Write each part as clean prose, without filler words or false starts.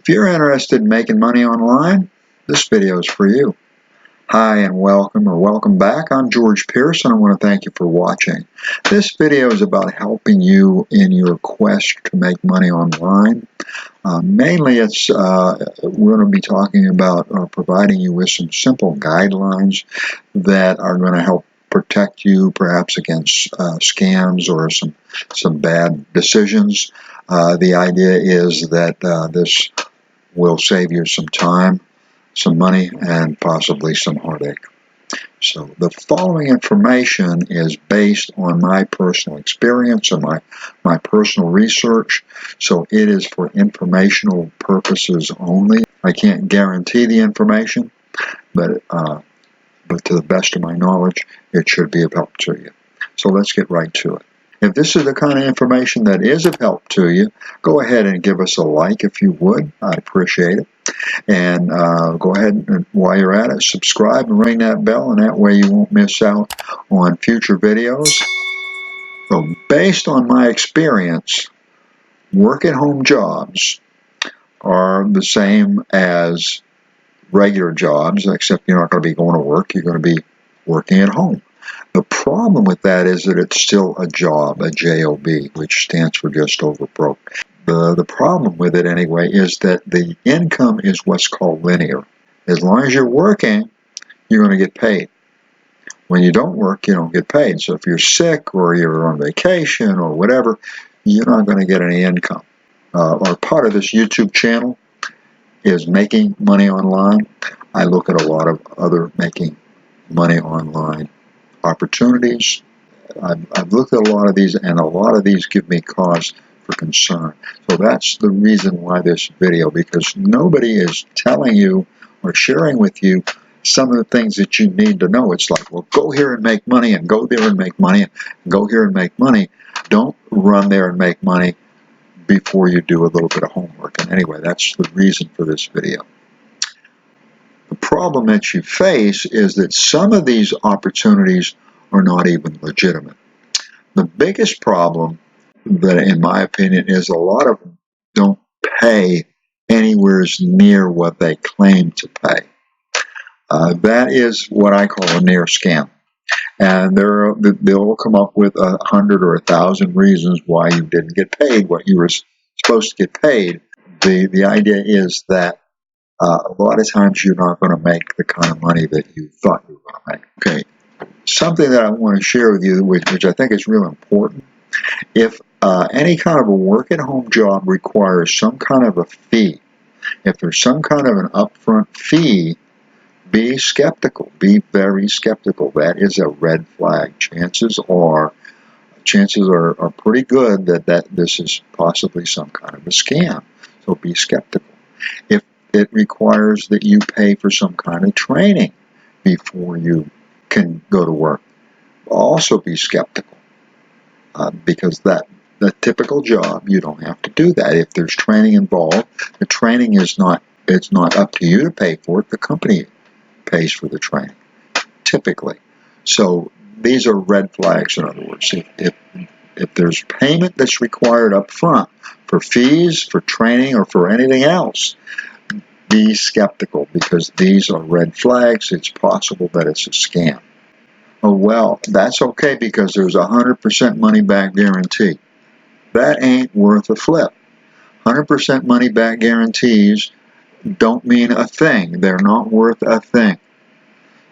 If you're interested in making money online, this video is for you. Hi and welcome back. I'm George Pearson. I want to thank you for watching. This video is about helping you in your quest to make money online. Mainly we're going to be talking about providing you with some simple guidelines that are going to help protect you perhaps against scams or some bad decisions. The idea is that this will save you some time, some money, and possibly some heartache. So the following information is based on my personal experience and my personal research, so it is for informational purposes only. I can't guarantee the information, but to the best of my knowledge, it should be of help to you. So let's get right to it. If this is the kind of information that is of help to you, go ahead and give us a like if you would. I'd appreciate it. And go ahead and while you're at it, subscribe and ring that bell, and that way you won't miss out on future videos. So based on my experience, work-at-home jobs are the same as regular jobs, except you're not going to be going to work, you're going to be working at home. The problem with that is that it's still a job, a job, which stands for just over broke. The problem with it anyway is that the income is what's called linear. As long as you're working, you're going to get paid. When you don't work, you don't get paid. So if you're sick or you're on vacation or whatever, you're not going to get any income. Or part of this YouTube channel is making money online. I look at a lot of other making money online opportunities. I've looked at a lot of these, and a lot of these give me cause for concern. So that's the reason why this video, because nobody is telling you or sharing with you some of the things that you need to know. It's like, well, go here and make money, and go there and make money, and go here and make money. Don't run there and make money before you do a little bit of homework. And anyway, that's the reason for this video. The problem that you face is that some of these opportunities are not even legitimate. The biggest problem, that in my opinion, is a lot of them don't pay anywhere near what they claim to pay. That is what I call a near scam. And they'll come up with 100 or 1,000 reasons why you didn't get paid what you were supposed to get paid. The idea is that a lot of times you're not going to make the kind of money that you thought you were going to make. Okay, something that I want to share with you, which I think is real important. If any kind of a work-at-home job requires some kind of a fee, if there's some kind of an upfront fee, be skeptical. Be very skeptical. That is a red flag. Chances are pretty good that this is possibly some kind of a scam. So be skeptical. If it requires that you pay for some kind of training before you can go to work, also be skeptical, because the typical job, you don't have to do that. If there's training involved, the training it's not up to you to pay for it. The company pays for the training, typically. So these are red flags, in other words. If there's payment that's required up front for fees, for training, or for anything else, be skeptical, because these are red flags. It's possible that it's a scam. Oh, well, that's okay, because there's a 100% money-back guarantee. That ain't worth a flip. 100% money-back guarantees don't mean a thing. They're not worth a thing.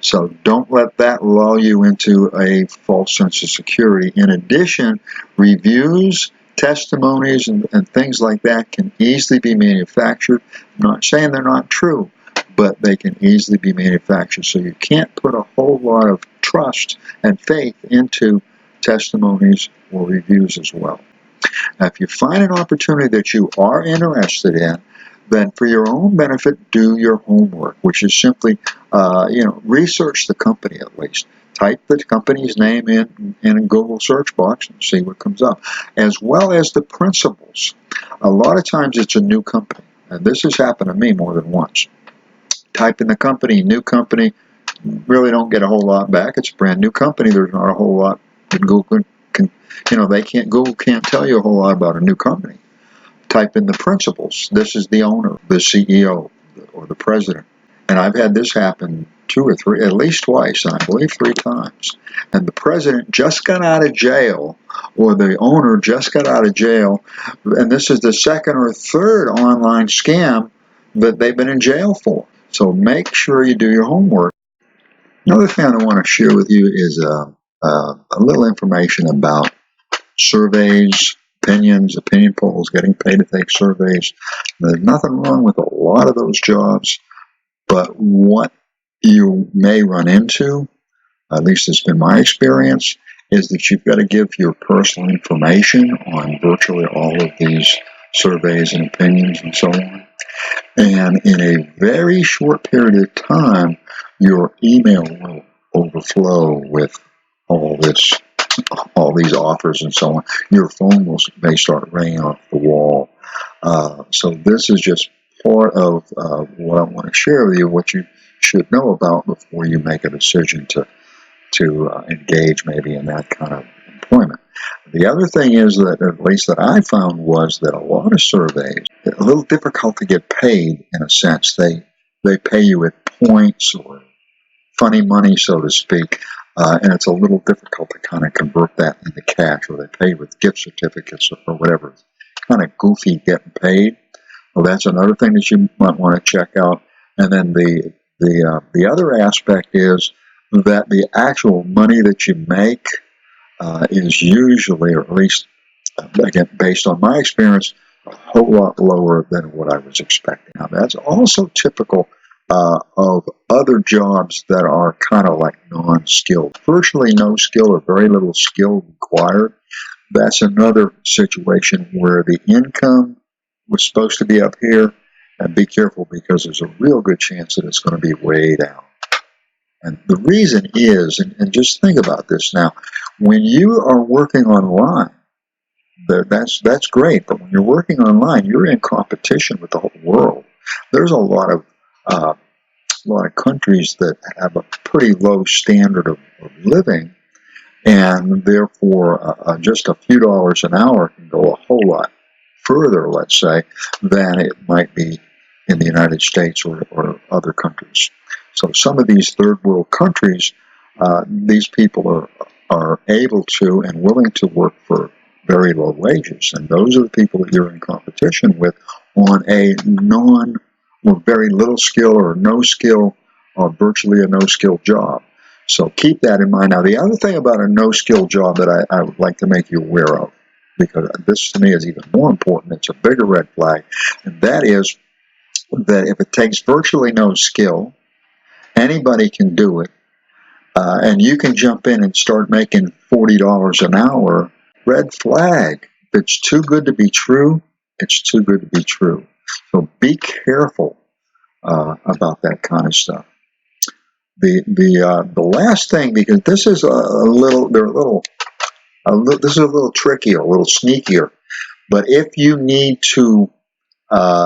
So don't let that lull you into a false sense of security. In addition, reviews, testimonies, and things like that can easily be manufactured. I'm not saying they're not true, but they can easily be manufactured. So you can't put a whole lot of trust and faith into testimonies or reviews as well. Now, if you find an opportunity that you are interested in, then for your own benefit, do your homework, which is simply, research the company at least. Type the company's name in a Google search box and see what comes up, as well as the principals. A lot of times it's a new company, and this has happened to me more than once. Type in the company, new company, really don't get a whole lot back. It's a brand new company. There's not a whole lot that Google Google can't tell you a whole lot about a new company. type in the principals. This is the owner, the CEO, or the president. And I've had this happen 2 or 3, at least twice, and I believe 3 times. And the president just got out of jail, or the owner just got out of jail, and this is the 2nd or 3rd online scam that they've been in jail for. So make sure you do your homework. Another thing I want to share with you is a little information about surveys, opinion polls, getting paid to take surveys. There's nothing wrong with a lot of those jobs, but what you may run into, at least it's been my experience, is that you've got to give your personal information on virtually all of these surveys and opinions and so on. And in a very short period of time, your email will overflow with all these offers and so on. Your phone may start ringing off the wall. So this is just part of what I want to share with you, what you should know about before you make a decision to engage maybe in that kind of employment. The other thing is that, at least that I found, was that a lot of surveys, a little difficult to get paid in a sense. They pay you at points or funny money, so to speak, and it's a little difficult to kind of convert that into cash, or they pay with gift certificates or whatever. It's kind of goofy getting paid. Well, that's another thing that you might want to check out. And then the other aspect is that the actual money that you make is usually, or at least, again, based on my experience, a whole lot lower than what I was expecting. Now, that's also typical of other jobs that are kind of like non-skilled. Virtually no skill or very little skill required. That's another situation where the income was supposed to be up here, and be careful because there's a real good chance that it's going to be way down. And the reason is, and just think about this now, when you are working online, that's great, but when you're working online, you're in competition with the whole world. There's a lot of countries that have a pretty low standard of living, and therefore just a few dollars an hour can go a whole lot further, let's say, than it might be in the United States or other countries. So some of these third world countries, these people are able to and willing to work for very low wages, and those are the people that you're in competition with on a or very little skill or no skill or virtually a no skill job. So keep that in mind. Now, the other thing about a no skill job that I would like to make you aware of, because this to me is even more important, it's a bigger red flag, and that is that if it takes virtually no skill, anybody can do it, and you can jump in and start making $40 an hour. Red flag. If it's too good to be true, it's too good to be true. So be careful about that kind of stuff. The last thing, because this is a little tricky, a little sneakier, but if you need to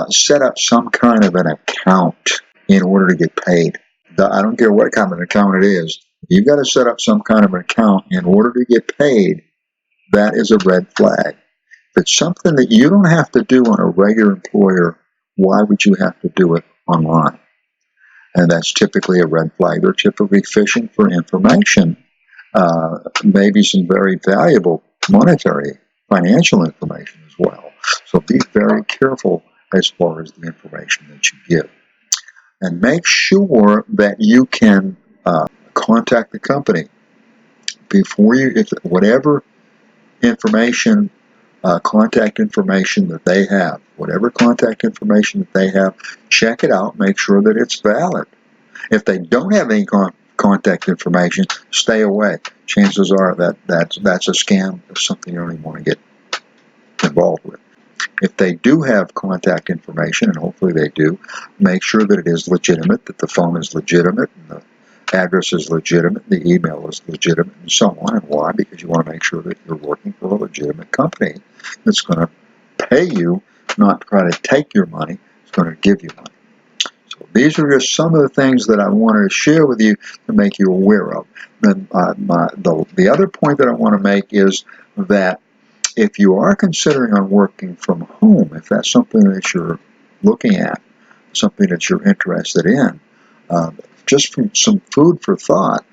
set up some kind of an account in order to get paid, I don't care what kind of an account it is, you've got to set up some kind of an account in order to get paid. That is a red flag. If it's something that you don't have to do on a regular employer, why would you have to do it online? And that's typically a red flag. They're typically fishing for information, maybe some very valuable monetary, financial information as well. So be very careful as far as the information that you give. And make sure that you can contact the company before whatever information, contact information that they have, whatever contact information that they have, check it out, make sure that it's valid. If they don't have any contact information, stay away. Chances are that's a scam, it's something you don't even want to get involved with. If they do have contact information, and hopefully they do, make sure that it is legitimate, that the phone is legitimate, and the address is legitimate, the email is legitimate, and so on. And why? Because you want to make sure that you're working for a legitimate company that's going to pay you, not try to take your money, it's going to give you money. So these are just some of the things that I wanted to share with you to make you aware of. Then the other point that I want to make is that If you are considering on working from home, if that's something that you're looking at, something that you're interested in, just from some food for thought,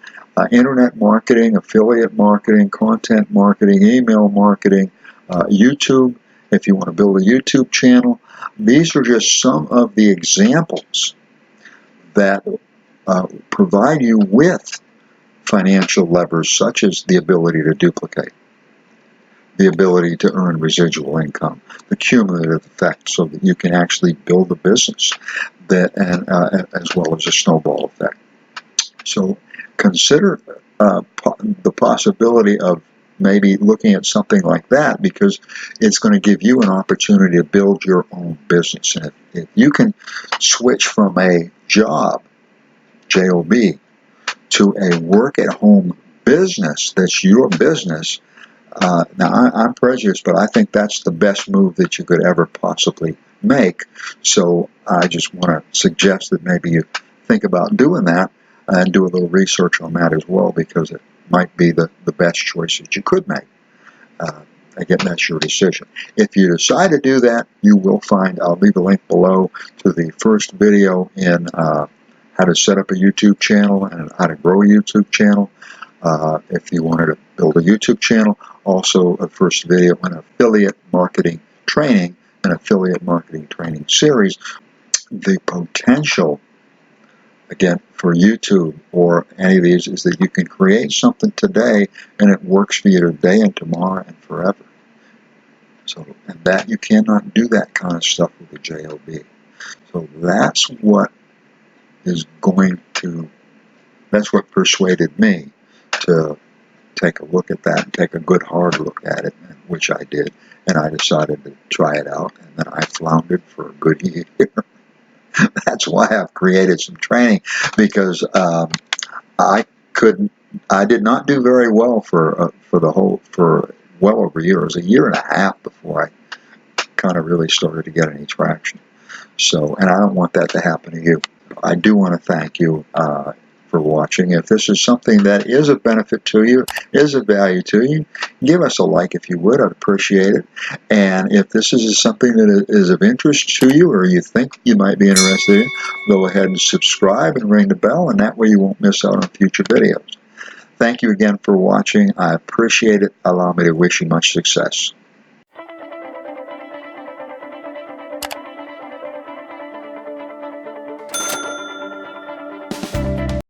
internet marketing, affiliate marketing, content marketing, email marketing, YouTube, if you want to build a YouTube channel. These are just some of the examples that provide you with financial levers, such as the ability to duplicate, the ability to earn residual income, the cumulative effect, so that you can actually build a business, as well as a snowball effect. So consider the possibility of maybe looking at something like that, because it's going to give you an opportunity to build your own business. And if you can switch from a job, J-O-B, to a work-at-home business that's your business. Now, I'm prejudiced, but I think that's the best move that you could ever possibly make. So I just want to suggest that maybe you think about doing that and do a little research on that as well, because it might be the best choice that you could make. Again, that's your decision. If you decide to do that, you will find, I'll leave a link below to the first video in how to set up a YouTube channel and how to grow a YouTube channel. If you wanted to build a YouTube channel, also a first video on affiliate marketing training, an affiliate marketing training series. The potential, again, for YouTube or any of these is that you can create something today and it works for you today and tomorrow and forever. So, and that you cannot do that kind of stuff with the JOB. So that's what that's what persuaded me to take a look at that and take a good hard look at it, which I did, and I decided to try it out, and then I floundered for a good year. That's why I've created some training, because I did not do very well for well over a year. It was a year and a half before I kind of really started to get any traction. So, and I don't want that to happen to you. I do want to thank you for watching. If this is something that is of benefit to you, is of value to you, give us a like if you would. I'd appreciate it. And if this is something that is of interest to you, or you think you might be interested in, go ahead and subscribe and ring the bell, and that way you won't miss out on future videos. Thank you again for watching. I appreciate it. Allow me to wish you much success.